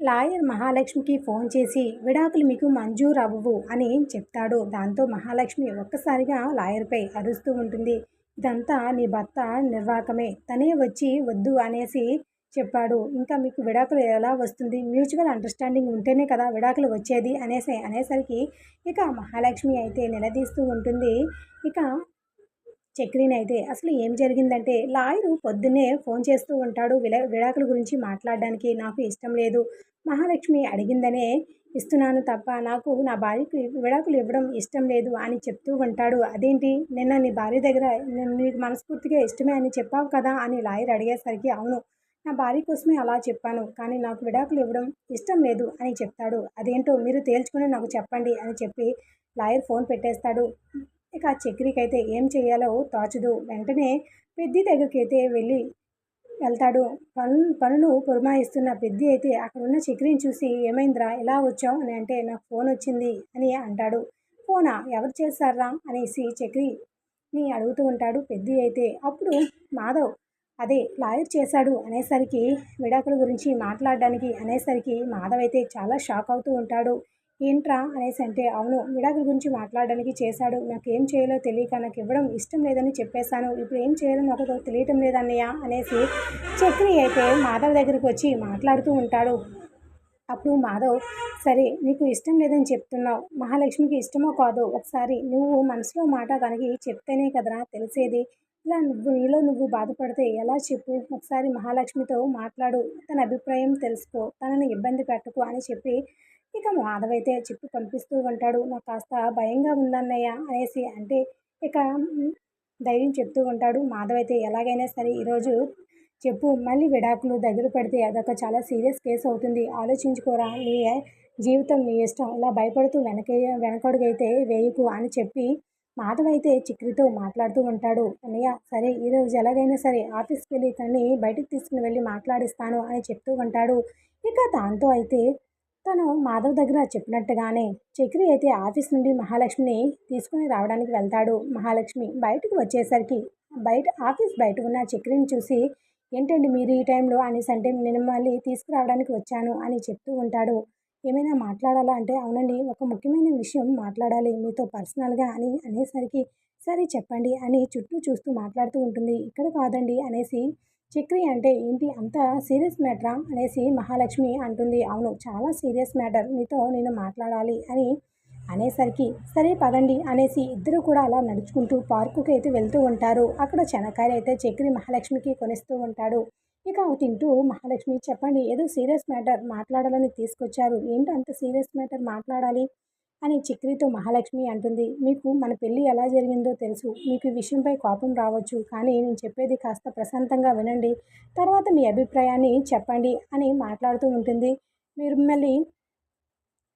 Lawyer మహాలక్ష్మికి phone చేసి విడాకులు మీకు మంజూరవ్వవు అని చెప్తాడు. దాంతో మహాలక్ష్మి ఒక్కసారిగా లాయర్పై అరుస్తూ ఉంటుంది. ఇదంతా నీ భర్త నిర్వాకమే. తనే వచ్చి వద్దు అనేసి చెప్పాడు. ఇంకా మీకు విడాకులు ఎలా వస్తుంది? మ్యూచువల్ అండర్స్టాండింగ్ ఉంటేనే కదా విడాకులు వచ్చేది అనేసరికి ఇక మహాలక్ష్మి అయితే నిలదీస్తూ ఉంటుంది. ఇక చక్రినైతే అసలు ఏం జరిగిందంటే లాయరు పొద్దున్నే ఫోన్ చేస్తూ ఉంటాడు విడాకుల గురించి మాట్లాడడానికి. నాకు ఇష్టం లేదు, మహాలక్ష్మి అడిగిందనే ఇస్తున్నాను తప్ప నాకు నా భార్యకి విడాకులు ఇవ్వడం ఇష్టం లేదు అని చెప్తూ ఉంటాడు. అదేంటి, నిన్న నీ భార్య దగ్గర నేను నీకు మనస్ఫూర్తిగా ఇష్టమే అని చెప్పావు కదా అని లాయర్ అడిగేసరికి అవును, నా భార్య కోసమే అలా చెప్పాను, కానీ నాకు విడాకులు ఇవ్వడం ఇష్టం లేదు అని చెప్తాడు. అదేంటో మీరు తేల్చుకొని నాకు చెప్పండి అని చెప్పి లాయర్ ఫోన్ పెట్టేస్తాడు. ఇక చక్రికైతే ఏం చేయాలో తోచదు. వెంటనే పెద్ది దగ్గరికైతే వెళ్తాడు. పనులు పురమాయిస్తున్న పెద్ది అయితే అక్కడున్న చక్రిని చూసి ఏమైందిరా ఇలా వచ్చావు అని అంటే నాకు ఫోన్ వచ్చింది అని అంటాడు. ఫోనా, ఎవరు చేశారా అనేసి చక్రిని అడుగుతూ ఉంటాడు పెద్ది అయితే. అప్పుడు మాధవ్ అదే లాయర్ చేశాడు అనేసరికి విడాకుల గురించి మాట్లాడడానికి అనేసరికి మాధవ్ అయితే చాలా షాక్ అవుతూ ఉంటాడు. ఏంట్రా అనేసి అంటే అవును, విడాకుల గురించి మాట్లాడడానికి చేశాడు. నాకు ఏం చేయాలో తెలియక నాకు ఇవ్వడం ఇష్టం లేదని చెప్పేశాను. ఇప్పుడు ఏం చేయాలో నాకు తెలియటం లేదన్నయ్య అనేసి చక్రి అయితే మాధవ్ దగ్గరికి వచ్చి మాట్లాడుతూ ఉంటాడు. అప్పుడు మాధవ్ సరే నీకు ఇష్టం లేదని చెప్తున్నావు, మహాలక్ష్మికి ఇష్టమో కాదో ఒకసారి నువ్వు మనసులో మాట తనకి చెప్తేనే కదరా తెలిసేది. ఇలా నీలో నువ్వు బాధపడితే ఎలా చెప్పు, ఒకసారి మహాలక్ష్మితో మాట్లాడు, తన అభిప్రాయం తెలుసుకో, తనని ఇబ్బంది పెట్టకు అని చెప్పి ఇక మాధవ్ అయితే చెప్పి పంపిస్తూ ఉంటాడు. నాకు కాస్త భయంగా ఉందన్నయ్య అనేసి అంటే ఇక ధైర్యం చెప్తూ ఉంటాడు. మాధవ్ అయితే ఎలాగైనా సరే ఈరోజు చెప్పు, మళ్ళీ విడాకులు దగ్గర పెడితే అదొక చాలా సీరియస్ కేసు అవుతుంది, ఆలోచించుకోరా, నీ జీవితం నీ ఇష్టం, ఇలా భయపడుతూ వెనకడుగైతే వేయకు అని చెప్పి మాధవ్ అయితే చిక్రితో మాట్లాడుతూ ఉంటాడు. అన్నయ్య సరే ఈరోజు ఎలాగైనా సరే ఆఫీస్కి వెళ్ళి తనని బయటికి తీసుకుని వెళ్ళి మాట్లాడిస్తాను అని చెప్తూ ఉంటాడు. ఇక దాంతో అయితే తను మాధవ్ దగ్గర చెప్పినట్టుగానే చక్రి అయితే ఆఫీస్ నుండి మహాలక్ష్మిని తీసుకుని రావడానికి వెళ్తాడు. మహాలక్ష్మి బయటకు వచ్చేసరికి ఆఫీస్ బయట ఉన్న చక్రిని చూసి ఏంటండి మీరు ఈ టైంలో అనేసి అంటే నేను మళ్ళీ తీసుకురావడానికి వచ్చాను అని చెప్తూ ఉంటాడు. ఏమైనా మాట్లాడాలా అంటే అవునండి, ఒక ముఖ్యమైన విషయం మాట్లాడాలి మీతో పర్సనల్గా అనేసరికి సరే చెప్పండి అని చుట్టూ చూస్తూ మాట్లాడుతూ ఉంటుంది. ఇక్కడ కాదండి అనేసి చక్రి అంటే ఏంటి అంత సీరియస్ మ్యాటరా అనేసి మహాలక్ష్మి అంటుంది. అవును, చాలా సీరియస్ మ్యాటర్, మీతో నేను మాట్లాడాలి అని అనేసరికి సరే పదండి అనేసి ఇద్దరు కూడా అలా నడుచుకుంటూ పార్కుకి అయితే వెళ్తూ ఉంటారు. అక్కడ శనక్కాయలు అయితే చక్రి మహాలక్ష్మికి కొనిస్తూ ఉంటాడు. ఇక తింటూ మహాలక్ష్మి చెప్పండి, ఏదో సీరియస్ మ్యాటర్ మాట్లాడాలని తీసుకొచ్చారు, ఏంటో అంత సీరియస్ మ్యాటర్ మాట్లాడాలి అని చక్రితో మహాలక్ష్మి అంటుంది. మీకు మన పెళ్ళి ఎలా జరిగిందో తెలుసు, మీకు ఈ విషయంపై కోపం రావచ్చు, కానీ నేను చెప్పేది కాస్త ప్రశాంతంగా వినండి, తర్వాత మీ అభిప్రాయాన్ని చెప్పండి అని మాట్లాడుతూ ఉంటుంది. మిమ్మల్ని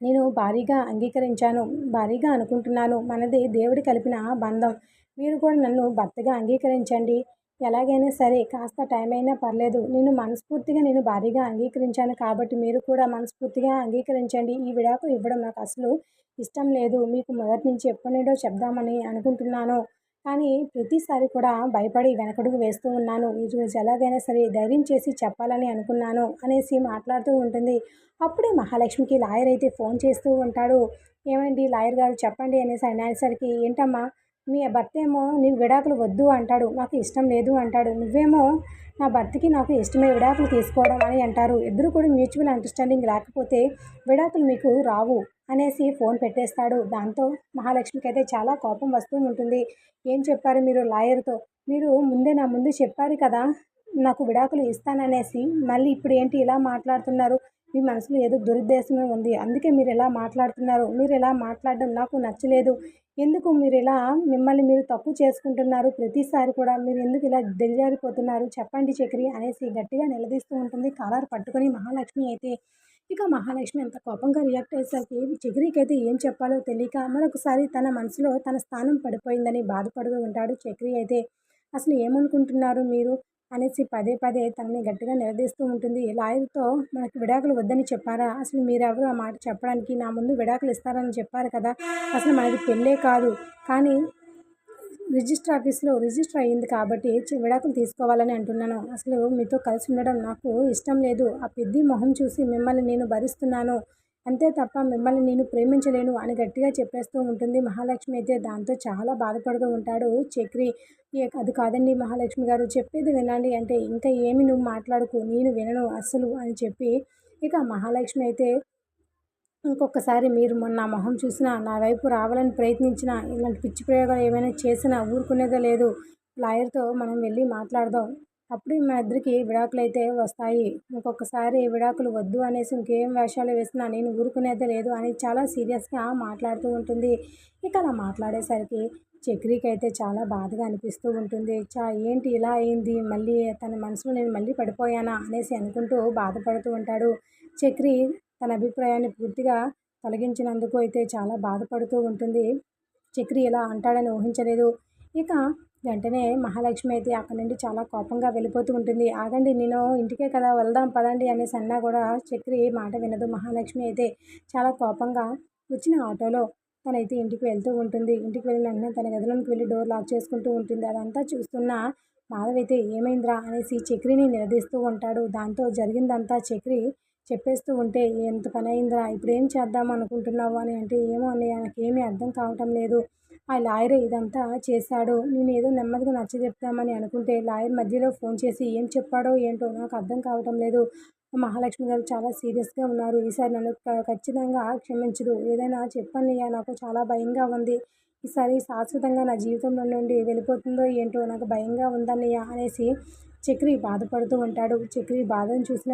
నేను భారీగా అంగీకరించాను, భారీగా అనుకుంటున్నాను, మనది దేవుడి కలిపిన బంధం, మీరు కూడా నన్ను భర్తగా అంగీకరించండి, ఎలాగైనా సరే కాస్త టైం అయినా పర్లేదు, నేను భారీగా అంగీకరించాను కాబట్టి మీరు కూడా మనస్ఫూర్తిగా అంగీకరించండి, ఈ విడాకులు ఇవ్వడం నాకు అసలు ఇష్టం లేదు, మీకు మొదటి నుంచి ఎప్పటి నుండో చెప్దామని అనుకుంటున్నాను, కానీ ప్రతిసారి కూడా భయపడి వెనకడుగు వేస్తూ ఉన్నాను, ఈరోజు ఎలాగైనా సరే ధైర్యం చేసి చెప్పాలని అనుకున్నాను అనేసి మాట్లాడుతూ ఉంటుంది. అప్పుడే మహాలక్ష్మికి లాయర్ అయితే ఫోన్ చేస్తూ ఉంటాడు. ఏమండి లాయర్ గారు చెప్పండి అనేసరికి ఏంటమ్మా, మీ భర్త ఏమో నీకు విడాకులు వద్దు అంటాడు, నాకు ఇష్టం లేదు అంటాడు, నువ్వేమో నా భర్తకి నాకు ఇష్టమే విడాకులు తీసుకోవడం అని అంటారు, ఇద్దరు కూడా మ్యూచువల్ అండర్స్టాండింగ్ లేకపోతే విడాకులు మీకు రావు అనేసి ఫోన్ పెట్టేస్తాడు. దాంతో మహాలక్ష్మికి అయితే చాలా కోపం వస్తూ ఉంటుంది. ఏం చెప్పారు మీరు లాయర్తో, మీరు నా ముందు చెప్పారు కదా నాకు విడాకులు ఇస్తాననేసి, మళ్ళీ ఇప్పుడు ఏంటి ఇలా మాట్లాడుతున్నారు, మీ మనసులో ఏదో దురుద్దేశమే ఉంది, అందుకే మీరు ఇలా మాట్లాడుతున్నారు, మీరు ఇలా మాట్లాడడం నాకు నచ్చలేదు, ఎందుకు మీరు ఇలా మిమ్మల్ని మీరు తప్పు చేసుకుంటున్నారు, ప్రతిసారి కూడా మీరు ఎందుకు ఇలా దిగజారిపోతున్నారు చెప్పండి చక్రి అనేసి గట్టిగా నిలదీస్తూ ఉంటుంది. కాలర్ పట్టుకొని మహాలక్ష్మి అయితే ఇక మహాలక్ష్మి అంత కోపంగా రియాక్ట్ అయ్యేసరికి చక్రికి అయితే ఏం చెప్పాలో తెలియక మరొకసారి తన మనసులో తన స్థానం పడిపోయిందని బాధపడుతూ ఉంటాడు. చక్రి అయితే అసలు ఏమనుకుంటున్నారు మీరు అనేసి పదే పదే తనని గట్టిగా నిలదీస్తూ ఉంటుంది. లాయర్తో మనకు విడాకులు వద్దని చెప్పారా, అసలు మీరెవరు ఆ మాట చెప్పడానికి, నా ముందు విడాకులు ఇస్తారని చెప్పారు కదా, అసలు మనది పెళ్ళే కాదు, కానీ రిజిస్టర్ ఆఫీస్‌లో రిజిస్టర్ అయింది కాబట్టి విడాకులు తీసుకోవాలని అంటున్నాను. అసలు మీతో కలిసి ఉండడం నాకు ఇష్టం లేదు. ఆ పెద్ది మొహం చూసి మిమ్మల్ని నేను భరిస్తున్నాను. అంతే తప్ప మిమ్మల్ని నేను ప్రేమించలేను అని గట్టిగా చెప్పేస్తూ ఉంటుంది మహాలక్ష్మి అయితే. దాంతో చాలా బాధపడుతూ ఉంటాడు చక్రి. అది కాదండి మహాలక్ష్మి గారు, చెప్పేది వినండి అంటే, ఇంకా ఏమి నువ్వు మాట్లాడకు, నేను వినను అస్సలు అని చెప్పి ఇక మహాలక్ష్మి అయితే, ఇంకొకసారి మీరు నా మొహం చూసినా, నా వైపు రావాలని ప్రయత్నించినా, ఇలాంటి పిచ్చి ప్రయోగాలు ఏమైనా చేసినా ఊరుకునేదే లేదు. లాయర్‌తో మనం వెళ్ళి మాట్లాడదాం. అప్పుడు మా ఇద్దరికి విడాకులైతే వస్తాయి. ఇంకొకసారి విడాకులు వద్దు అనేసి ఇంకేం వేషాలు వేసినా నేను ఊరుకునేదే లేదు అని చాలా సీరియస్‌గా మాట్లాడుతూ ఉంటుంది. ఇక అలా మాట్లాడేసరికి చక్రికైతే చాలా బాధగా అనిపిస్తూ ఉంటుంది. ఏంటి ఇలా అయింది? మళ్ళీ తన మనసులో నేను మళ్ళీ పడిపోయానా అనేసి అనుకుంటూ బాధపడుతూ ఉంటాడు. చక్రి తన అభిప్రాయాన్ని పూర్తిగా తొలగించినందుకు అయితే చాలా బాధపడుతూ ఉంటుంది. చక్రి ఇలా అంటాడని ఊహించలేదు. ఇక వెంటనే మహాలక్ష్మి అయితే అక్కడి నుండి చాలా కోపంగా వెళ్ళిపోతూ ఉంటుంది. ఆగండి, నేను ఇంటికే కదా, వెళ్దాం పదండి అనేసి అన్నా కూడా చక్రి మాట వినదు. మహాలక్ష్మి అయితే చాలా కోపంగా వచ్చిన ఆటోలో తనైతే ఇంటికి వెళ్తూ ఉంటుంది. ఇంటికి వెళ్ళిన వెంటనే తన గదిలోకి వెళ్ళి డోర్ లాక్ చేసుకుంటూ ఉంటుంది. అదంతా చూస్తున్న మాధవ్ అయితే ఏమైందిరా అనేసి చక్రిని నిలదీస్తూ ఉంటాడు. దాంతో జరిగిందంతా చక్రి చెప్పేస్తూ ఉంటే, ఎంత పని అయిందిరా, ఇప్పుడు ఏం చేద్దాం అనుకుంటున్నావు అని అంటే, ఏమో అన్నయ్య నాకేమీ అర్థం కావటం లేదు. ఆ లాయరే ఇదంతా చేశాడు. నేను ఏదో నెమ్మదిగా నచ్చజెప్దామని అనుకుంటే లాయర్ మధ్యలో ఫోన్ చేసి ఏం చెప్పాడో ఏంటో నాకు అర్థం కావటం లేదు. మహాలక్ష్మి గారు చాలా సీరియస్‌గా ఉన్నారు. ఈసారి నన్ను ఖచ్చితంగా క్షమించదు. ఏదైనా చెప్పన్నయ్య, నాకు చాలా భయంగా ఉంది. ఈసారి శాశ్వతంగా నా జీవితంలో నుండి వెళ్ళిపోతుందో ఏంటో నాకు భయంగా ఉందన్నయ్య అనేసి చక్రి బాధపడుతూ ఉంటాడు. చక్రి బాధను చూసిన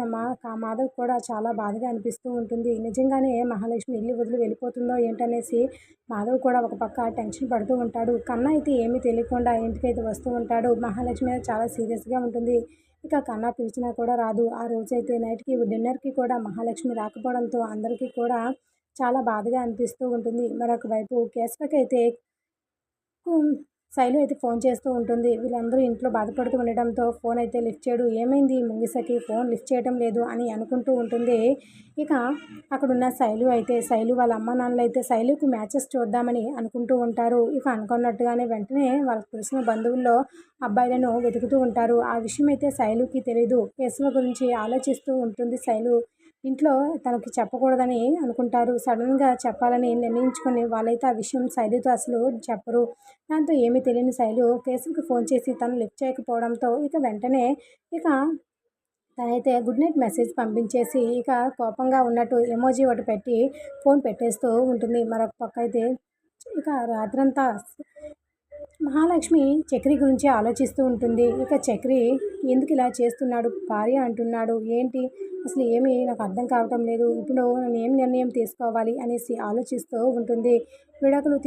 మాధవ్ కూడా చాలా బాధగా అనిపిస్తూ ఉంటుంది. నిజంగానే మహాలక్ష్మి ఇల్లు వదిలి వెళ్ళిపోతుందో ఏంటనేసి మాధవ్ కూడా ఒక పక్క టెన్షన్ పడుతూ ఉంటాడు. కన్నా అయితే ఏమీ తెలియకుండా ఇంటికైతే వస్తూ ఉంటాడు. మహాలక్ష్మి చాలా సీరియస్‌గా ఉంటుంది. ఇక కన్నా పిలిచినా కూడా రాదు. ఆ రోజైతే నైట్‌కి డిన్నర్‌కి కూడా మహాలక్ష్మి రాకపోవడంతో అందరికీ కూడా చాలా బాధగా అనిపిస్తూ ఉంటుంది. మరొక వైపు కేశవకైతే హ్మ్. శైలు అయితే ఫోన్ చేస్తూ ఉంటుంది. వీళ్ళందరూ ఇంట్లో బాధపడుతూ ఉండడంతో ఫోన్ అయితే లిఫ్ట్ చేయడు. ఏమైంది ముంగిసకి ఫోన్ లిఫ్ట్ చేయడం లేదు అని అనుకుంటూ ఉంటుంది. ఇక అక్కడున్న శైలు వాళ్ళ అమ్మ నాన్నలైతే శైలుకి మ్యాచెస్ చూద్దామని అనుకుంటూ ఉంటారు. ఇక అనుకున్నట్టుగానే వెంటనే వాళ్ళకి తెలిసిన బంధువుల్లో అబ్బాయిలను వెతుకుతూ ఉంటారు. ఆ విషయం అయితే శైలుకి తెలీదు. కేశవ గురించి ఆలోచిస్తూ ఉంటుంది శైలు. ఇంట్లో తనకి చెప్పకూడదని అనుకుంటారు. సడన్‌గా చెప్పాలని నిర్ణయించుకొని వాళ్ళైతే ఆ విషయం శైలుతో అసలు చెప్పరు. దాంతో ఏమీ తెలియని శైలు కేశవ్‌కి ఫోన్ చేసి తను లిఫ్ట్ చేయకపోవడంతో ఇక వెంటనే ఇక తనైతే గుడ్ నైట్ మెసేజ్ పంపించేసి ఇక కోపంగా ఉన్నట్టు ఎమోజీ ఒకటి పెట్టి ఫోన్ పెట్టేస్తూ ఉంటుంది. మరొక పక్క అయితే ఇక రాత్రంతా మహాలక్ష్మి చక్రి గురించి ఆలోచిస్తూ ఉంటుంది. ఇక చక్రి ఎందుకు ఇలా చేస్తున్నాడు, భార్య అంటున్నాడు ఏంటి, అసలు ఏమీ నాకు అర్థం కావటం లేదు. ఇప్పుడు నేను ఏం నిర్ణయం తీసుకోవాలి అనేసి ఆలోచిస్తూ ఉంటుంది. విడాకులు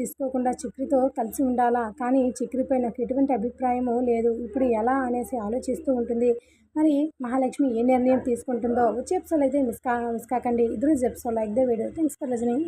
తీసుకోకుండా చక్రితో కలిసి ఉండాలా, కానీ చక్రిపై నాకు ఎటువంటి అభిప్రాయము లేదు. ఇప్పుడు ఎలా అనేసి ఆలోచిస్తూ ఉంటుంది. మరి మహాలక్ష్మి ఏ నిర్ణయం తీసుకుంటుందో వచ్చే ఎపిసోడ్ అయితే మిస్ కాకండి. ఇద్దరు episode like the video. Thanks for listening.